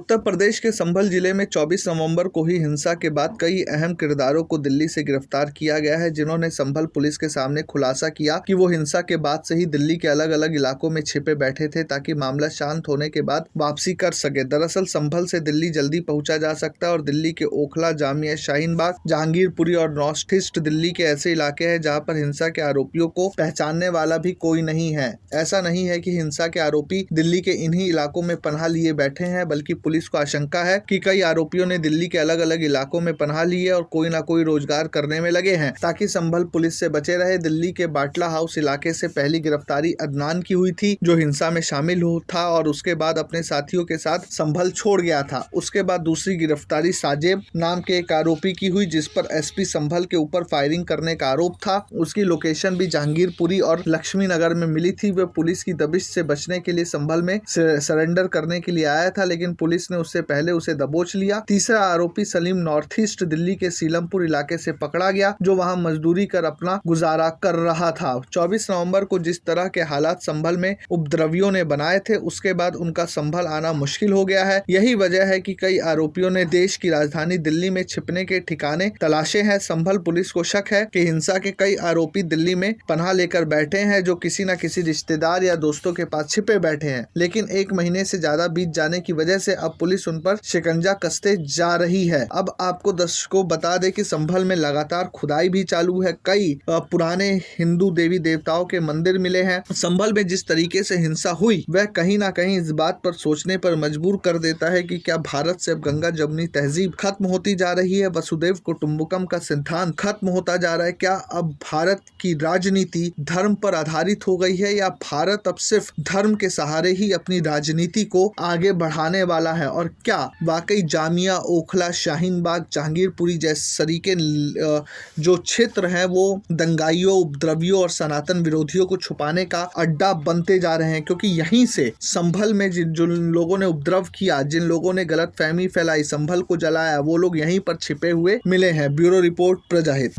उत्तर प्रदेश के संभल जिले में 24 नवंबर को ही हिंसा के बाद कई अहम किरदारों को दिल्ली से गिरफ्तार किया गया है, जिन्होंने संभल पुलिस के सामने खुलासा किया कि वो हिंसा के बाद से ही दिल्ली के अलग अलग इलाकों में छिपे बैठे थे ताकि मामला शांत होने के बाद वापसी कर सके। दरअसल संभल से दिल्ली जल्दी पहुंचा जा सकता है और दिल्ली के ओखला, जामिया, शाहीन बाग, जहांगीरपुरी और नॉर्थ ईस्ट दिल्ली के ऐसे इलाके हैं जहां पर हिंसा के आरोपियों को पहचानने वाला भी कोई नहीं है। ऐसा नहीं है कि हिंसा के आरोपी दिल्ली के इन्हीं इलाकों में पनाह लिए बैठे हैं, बल्कि पुलिस को आशंका है कि कई आरोपियों ने दिल्ली के अलग अलग इलाकों में पनाह ली है और कोई ना कोई रोजगार करने में लगे हैं ताकि संभल पुलिस से बचे रहे। दिल्ली के बाटला हाउस इलाके से पहली गिरफ्तारी अदनान की हुई थी, जो हिंसा में शामिल था और उसके बाद अपने साथियों के साथ संभल छोड़ गया था। उसके बाद दूसरी गिरफ्तारी साजेब नाम के एक आरोपी की हुई, जिस पर एसपी संभल के ऊपर फायरिंग करने का आरोप था। उसकी लोकेशन भी जहांगीरपुरी और लक्ष्मी नगर में मिली थी। वह पुलिस की दबिश से बचने के लिए संभल में सरेंडर करने के लिए आया था, लेकिन पुलिस ने उससे पहले उसे दबोच लिया। तीसरा आरोपी सलीम नॉर्थ ईस्ट दिल्ली के सीलमपुर इलाके से पकड़ा गया, जो वहां मजदूरी कर अपना गुजारा कर रहा था। 24 नवंबर को जिस तरह के हालात संभल में उपद्रवियों ने बनाए थे, उसके बाद उनका संभल आना मुश्किल हो गया है। यही वजह है कि कई आरोपियों ने देश की राजधानी दिल्ली में छिपने के ठिकाने तलाशे हैं। संभल पुलिस को शक है कि हिंसा के कई आरोपी दिल्ली में पनाह लेकर बैठे हैं, जो किसी न किसी रिश्तेदार या दोस्तों के पास छिपे बैठे हैं। लेकिन एक महीने से ज्यादा बीत जाने की वजह से अब पुलिस उन पर शिकंजा कसते जा रही है। अब आपको दर्शकों बता दें कि संभल में लगातार खुदाई भी चालू है। कई पुराने हिंदू देवी देवताओं के मंदिर मिले हैं। संभल में जिस तरीके से हिंसा हुई, वह कहीं ना कहीं इस बात पर सोचने पर मजबूर कर देता है कि क्या भारत से अब गंगा जमुनी तहजीब खत्म होती जा रही है, वसुदेव कुटुंबकम का सिद्धांत खत्म होता जा रहा है। क्या अब भारत की राजनीति धर्म पर आधारित हो गई है, या भारत अब सिर्फ धर्म के सहारे ही अपनी राजनीति को आगे बढ़ाने वाला है? और क्या वाकई जामिया, ओखला, शाहीन बाग, जहांगीरपुरी जैसे तरीके जो क्षेत्र हैं वो दंगाइयों, उपद्रवियों और सनातन विरोधियों को छुपाने का अड्डा बनते जा रहे हैं? क्योंकि यहीं से संभल में जिन लोगों ने उपद्रव किया, जिन लोगों ने गलत फहमी फैलाई, संभल को जलाया, वो लोग यहीं पर छिपे हुए मिले हैं। Bureau report, प्रजाहित।